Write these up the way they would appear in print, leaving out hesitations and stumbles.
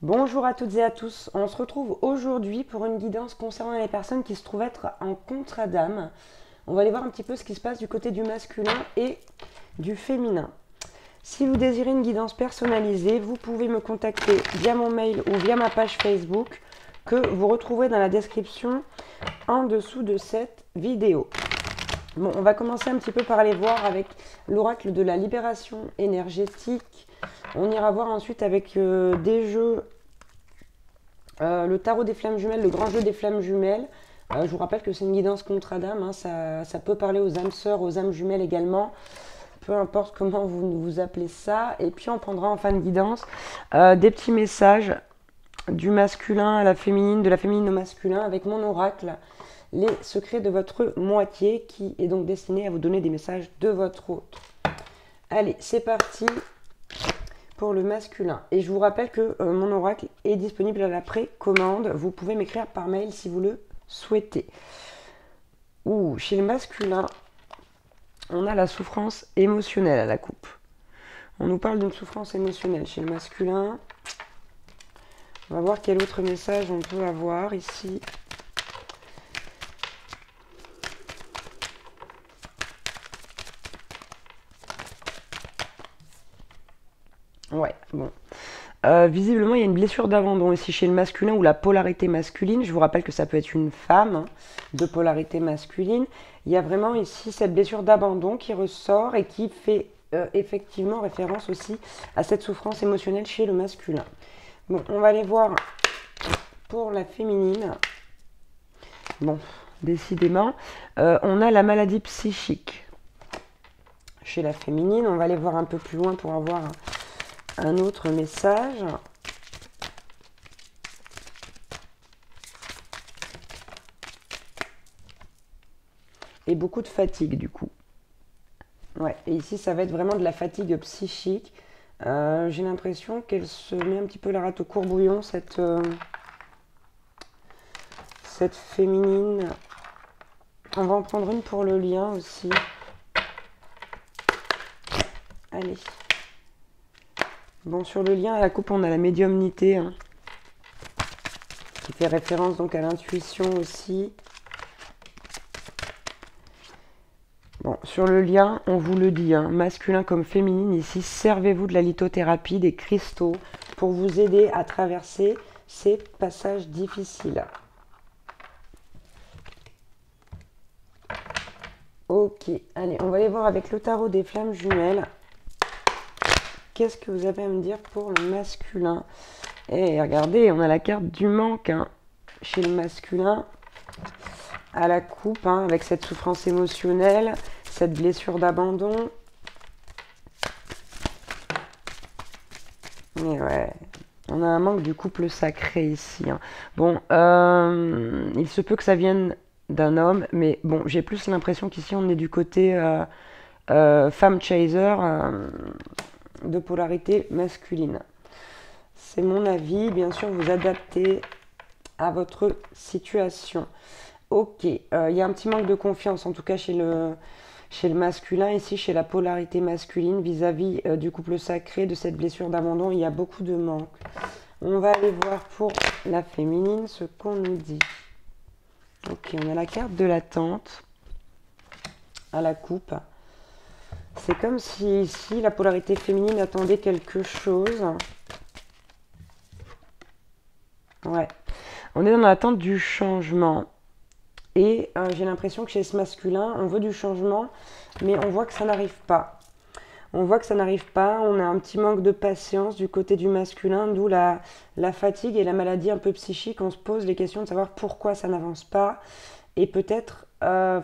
Bonjour à toutes et à tous, on se retrouve aujourd'hui pour une guidance concernant les personnes qui se trouvent être en contrat d'âme. On va aller voir un petit peu ce qui se passe du côté du masculin et du féminin. Si vous désirez une guidance personnalisée, vous pouvez me contacter via mon mail ou via ma page Facebook que vous retrouverez dans la description en dessous de cette vidéo. Bon, on va commencer un petit peu par aller voir avec l'oracle de la libération énergétique. On ira voir ensuite avec des jeux, le tarot des flammes jumelles, le grand jeu des flammes jumelles. Je vous rappelle que c'est une guidance contrat d'âme, hein, ça peut parler aux âmes sœurs, aux âmes jumelles également. Peu importe comment vous appelez ça. Et puis on prendra en fin de guidance des petits messages du masculin à la féminine, de la féminine au masculin avec mon oracle. Les secrets de votre moitié qui est donc destiné à vous donner des messages de votre autre. Allez, c'est parti pour le masculin. Et je vous rappelle que mon oracle est disponible à la précommande. Vous pouvez m'écrire par mail si vous le souhaitez. Chez le masculin, on a la souffrance émotionnelle à la coupe. On nous parle d'une souffrance émotionnelle chez le masculin. On va voir quel autre message on peut avoir ici. Ouais, bon. Visiblement, il y a une blessure d'abandon ici chez le masculin ou la polarité masculine. Je vous rappelle que ça peut être une femme hein, de polarité masculine. Il y a vraiment ici cette blessure d'abandon qui ressort et qui fait effectivement référence aussi à cette souffrance émotionnelle chez le masculin. Bon, on va aller voir pour la féminine. Bon, décidément, on a la maladie psychique chez la féminine. On va aller voir un peu plus loin pour avoir un autre message. Et beaucoup de fatigue du coup. Ouais, et ici ça va être vraiment de la fatigue psychique. J'ai l'impression qu'elle se met un petit peu la rate au courbouillon, cette féminine. On va en prendre une pour le lien aussi. Allez. Bon, sur le lien à la coupe, on a la médiumnité, hein, qui fait référence donc à l'intuition aussi. Bon, sur le lien, on vous le dit, hein, masculin comme féminine, ici, servez-vous de la lithothérapie, des cristaux, pour vous aider à traverser ces passages difficiles. Ok, allez, on va aller voir avec le tarot des flammes jumelles. Qu'est-ce que vous avez à me dire pour le masculin? Et regardez, on a la carte du manque hein, chez le masculin à la coupe, hein, avec cette souffrance émotionnelle, cette blessure d'abandon. Et ouais, on a un manque du couple sacré ici. Hein. Bon, il se peut que ça vienne d'un homme, mais bon, j'ai plus l'impression qu'ici on est du côté femme chaser. De polarité masculine. C'est mon avis, bien sûr vous adaptez à votre situation. Ok, il y a un petit manque de confiance en tout cas chez le masculin, ici chez la polarité masculine vis-à-vis du couple sacré, de cette blessure d'abandon, il y a beaucoup de manque. On va aller voir pour la féminine ce qu'on nous dit. Ok, on a la carte de l'attente à la coupe. C'est comme si ici, la polarité féminine attendait quelque chose. Ouais. On est dans l'attente du changement. Et j'ai l'impression que chez ce masculin, on veut du changement, mais on voit que ça n'arrive pas. On voit que ça n'arrive pas. On a un petit manque de patience du côté du masculin, d'où la fatigue et la maladie un peu psychique. On se pose les questions de savoir pourquoi ça n'avance pas. Et peut-être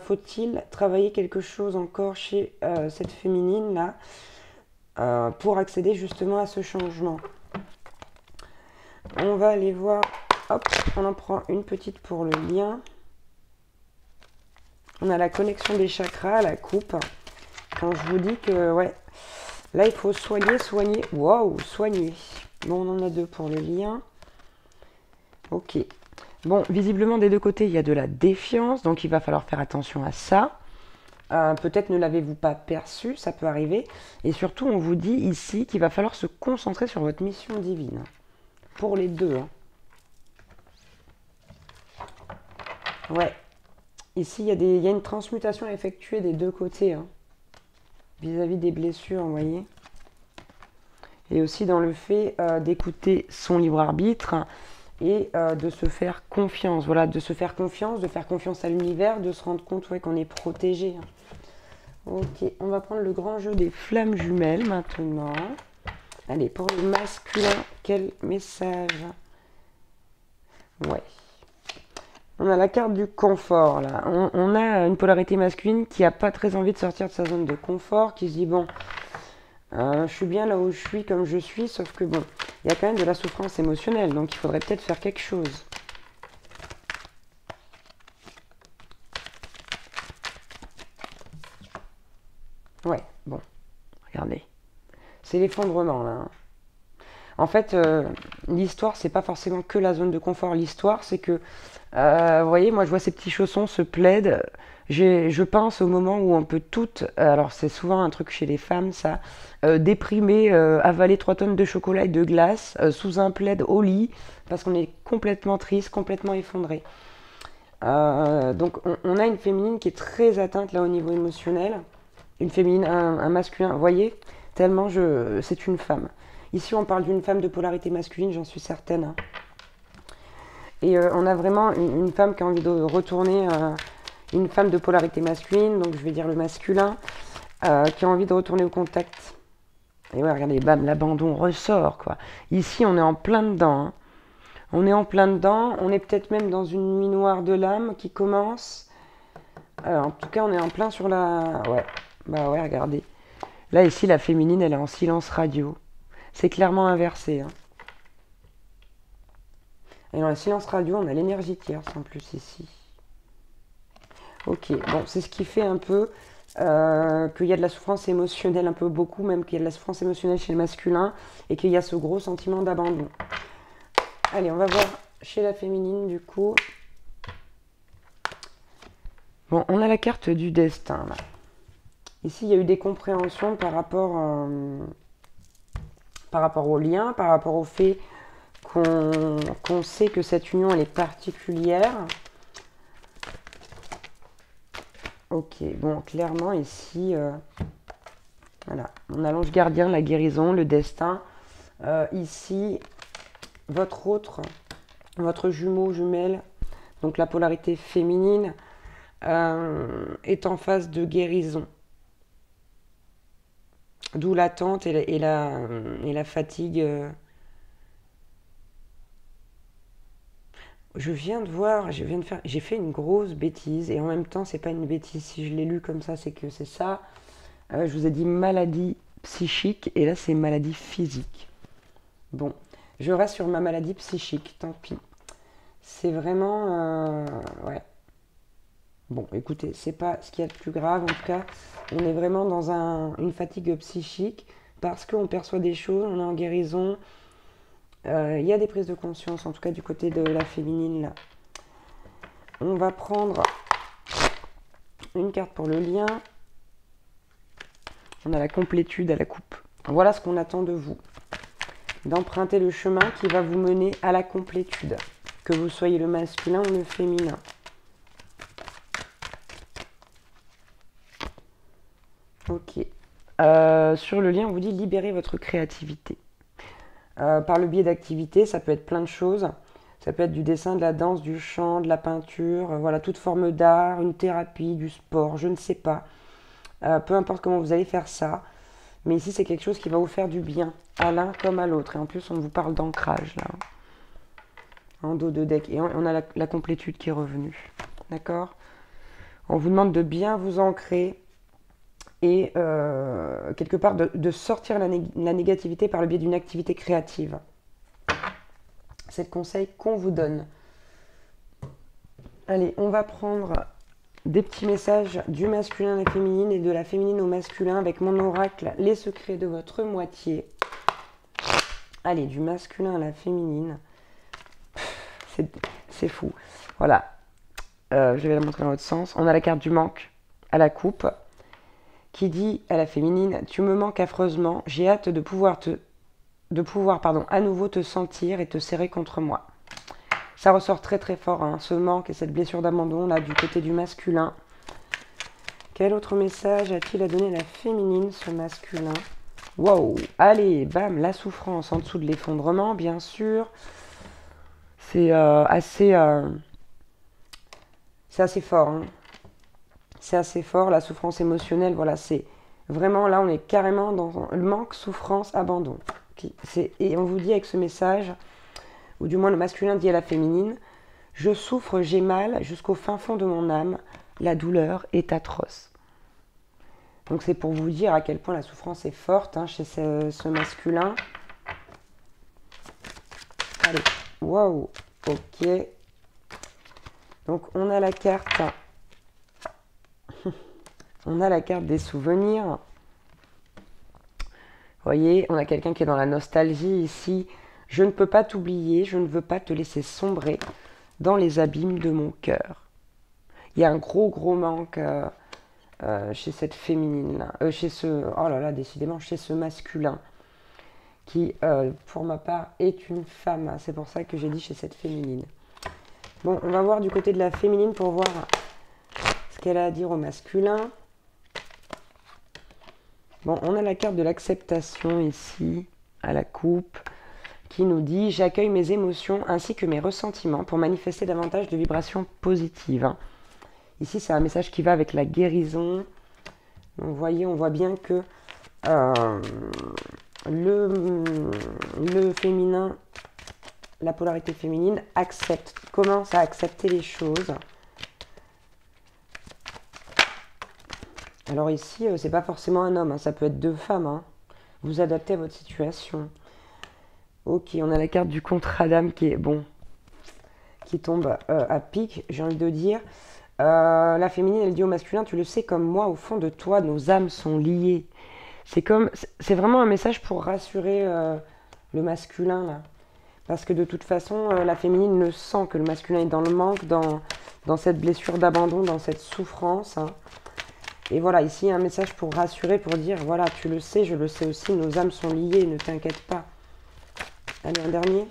faut-il travailler quelque chose encore chez cette féminine-là pour accéder justement à ce changement. On va aller voir, hop, on en prend une petite pour le lien. On a la connexion des chakras à la coupe. Quand je vous dis que, ouais, là il faut soigner. Waouh, soigner. Bon, on en a deux pour le lien. Ok. Bon, visiblement, des deux côtés, il y a de la défiance, donc il va falloir faire attention à ça. Peut-être ne l'avez-vous pas perçu, ça peut arriver. Et surtout, on vous dit ici qu'il va falloir se concentrer sur votre mission divine. pour les deux. Hein. Ouais. Ici, il y a une transmutation à effectuer des deux côtés. Hein, vis-à-vis des blessures, vous voyez. Et aussi dans le fait d'écouter son libre arbitre et de se faire confiance. Voilà, de se faire confiance, de faire confiance à l'univers, de se rendre compte qu'on est protégé. Hein. Ok, on va prendre le grand jeu des flammes jumelles maintenant. Allez, pour le masculin, quel message? Ouais. On a la carte du confort, là. On a une polarité masculine qui n'a pas très envie de sortir de sa zone de confort, qui se dit, bon, je suis bien là où je suis, comme je suis, sauf que, bon, il y a quand même de la souffrance émotionnelle, donc il faudrait peut-être faire quelque chose. Ouais, bon, regardez. C'est l'effondrement, là. Hein. En fait, l'histoire, c'est pas forcément que la zone de confort. L'histoire, c'est que, vous voyez, moi, je vois ces petits chaussons, ce plaid. Je pense au moment où on peut toutes, alors c'est souvent un truc chez les femmes, ça, déprimer, avaler 3 tonnes de chocolat et de glace sous un plaid au lit, parce qu'on est complètement triste, complètement effondré. Donc, on a une féminine qui est très atteinte là au niveau émotionnel. Une féminine, un masculin, vous voyez, tellement c'est une femme. Ici, on parle d'une femme de polarité masculine, j'en suis certaine. Hein. Et on a vraiment une femme qui a envie de retourner, une femme de polarité masculine, donc je vais dire le masculin, qui a envie de retourner au contact. Et ouais, regardez, bam, l'abandon ressort, quoi. Ici, on est en plein dedans. Hein. On est en plein dedans, on est peut-être même dans une nuit noire de l'âme qui commence. En tout cas, on est en plein sur la... Ouais, bah ouais, regardez. Là, ici, la féminine, elle est en silence radio. C'est clairement inversé. Hein. Et dans le silence radio, on a l'énergie tierce en plus ici. Ok, bon, c'est ce qui fait un peu qu'il y a de la souffrance émotionnelle, un peu beaucoup même, qu'il y a de la souffrance émotionnelle chez le masculin et qu'il y a ce gros sentiment d'abandon. Allez, on va voir chez la féminine du coup. Bon, on a la carte du destin là. Ici, il y a eu des compréhensions par rapport au lien, par rapport au fait qu'on sait que cette union elle est particulière. Ok, bon, clairement ici, voilà, on a l'ange gardien, la guérison, le destin. Ici, votre jumeau, jumelle, donc la polarité féminine, est en phase de guérison. D'où l'attente et la fatigue. J'ai fait une grosse bêtise et en même temps c'est pas une bêtise. Si je l'ai lu comme ça, c'est que c'est ça. Je vous ai dit maladie psychique et là c'est maladie physique. Bon, je reste sur ma maladie psychique, tant pis. C'est vraiment... ouais. Bon, écoutez, c'est pas ce qu'il y a de plus grave. En tout cas, on est vraiment dans une fatigue psychique parce qu'on perçoit des choses, on est en guérison. Il y a des prises de conscience, en tout cas du côté de la féminine là. On va prendre une carte pour le lien. On a la complétude à la coupe. Voilà ce qu'on attend de vous. D'emprunter le chemin qui va vous mener à la complétude. Que vous soyez le masculin ou le féminin. Ok. Sur le lien, on vous dit libérer votre créativité. Par le biais d'activités, ça peut être plein de choses. Ça peut être du dessin, de la danse, du chant, de la peinture, voilà, toute forme d'art, une thérapie, du sport, je ne sais pas. Peu importe comment vous allez faire ça. Mais ici, c'est quelque chose qui va vous faire du bien, à l'un comme à l'autre. Et en plus, on vous parle d'ancrage, là. En dos de deck. Et on a la complétude qui est revenue. D'accord? On vous demande de bien vous ancrer et quelque part de sortir la négativité par le biais d'une activité créative. C'est le conseil qu'on vous donne. Allez, on va prendre des petits messages du masculin à la féminine et de la féminine au masculin avec mon oracle, les secrets de votre moitié. Allez, du masculin à la féminine. C'est fou. Voilà. Je vais la montrer dans l'autre sens. On a la carte du manque à la coupe qui dit à la féminine: tu me manques affreusement, j'ai hâte de pouvoir te pouvoir, pardon, à nouveau te sentir et te serrer contre moi. Ça ressort très très fort, hein, ce manque et cette blessure d'abandon là du côté du masculin. Quel autre message a-t-il à donner à la féminine, ce masculin? Wow, allez, bam, la souffrance en dessous de l'effondrement, bien sûr. C'est assez fort, hein. C'est assez fort, la souffrance émotionnelle, voilà, c'est vraiment, là, on est carrément dans le manque, souffrance, abandon. Et on vous dit avec ce message, ou du moins le masculin dit à la féminine, je souffre, j'ai mal jusqu'au fin fond de mon âme, la douleur est atroce. Donc c'est pour vous dire à quel point la souffrance est forte, hein, chez ce masculin. Allez, waouh, ok. Donc on a la carte, on a la carte des souvenirs. Vous voyez, on a quelqu'un qui est dans la nostalgie ici. Je ne peux pas t'oublier, je ne veux pas te laisser sombrer dans les abîmes de mon cœur. Il y a un gros manque chez cette féminine, chez ce, oh là là, décidément, chez ce masculin, qui, pour ma part, est une femme. C'est pour ça que j'ai dit chez cette féminine. Bon, on va voir du côté de la féminine pour voir ce qu'elle a à dire au masculin. Bon, on a la carte de l'acceptation ici, à la coupe, qui nous dit « J'accueille mes émotions ainsi que mes ressentiments pour manifester davantage de vibrations positives. » Ici, c'est un message qui va avec la guérison. Donc, vous voyez, on voit bien que le féminin, la polarité féminine, commence à accepter les choses. Alors ici, c'est pas forcément un homme, hein, ça peut être deux femmes. Hein. Vous adaptez à votre situation. Ok, on a la carte du contrat d'âme qui est bon, qui tombe à pic, j'ai envie de dire. La féminine, elle dit au masculin, tu le sais comme moi, au fond de toi, nos âmes sont liées. C'est vraiment un message pour rassurer le masculin là, parce que de toute façon, la féminine le sent que le masculin est dans le manque, dans cette blessure d'abandon, dans cette souffrance. Hein. Et voilà, ici, il y a un message pour rassurer, pour dire, voilà, tu le sais, je le sais aussi, nos âmes sont liées, ne t'inquiète pas. Allez, un dernier.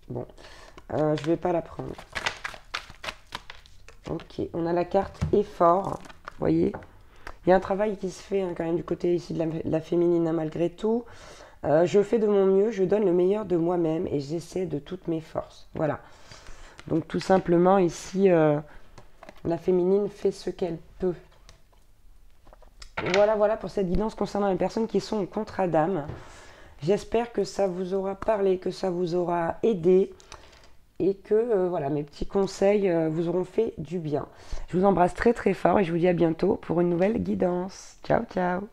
Bon, je vais pas la prendre. Ok, on a la carte effort, vous voyez. Il y a un travail qui se fait hein, quand même du côté ici de la féminine, hein, malgré tout. Je fais de mon mieux, je donne le meilleur de moi-même et j'essaie de toutes mes forces. Voilà. Donc tout simplement ici, la féminine fait ce qu'elle peut. Voilà pour cette guidance concernant les personnes qui sont en contrat d'âme. J'espère que ça vous aura parlé, que ça vous aura aidé et que voilà, mes petits conseils vous auront fait du bien. Je vous embrasse très très fort et je vous dis à bientôt pour une nouvelle guidance. Ciao, ciao!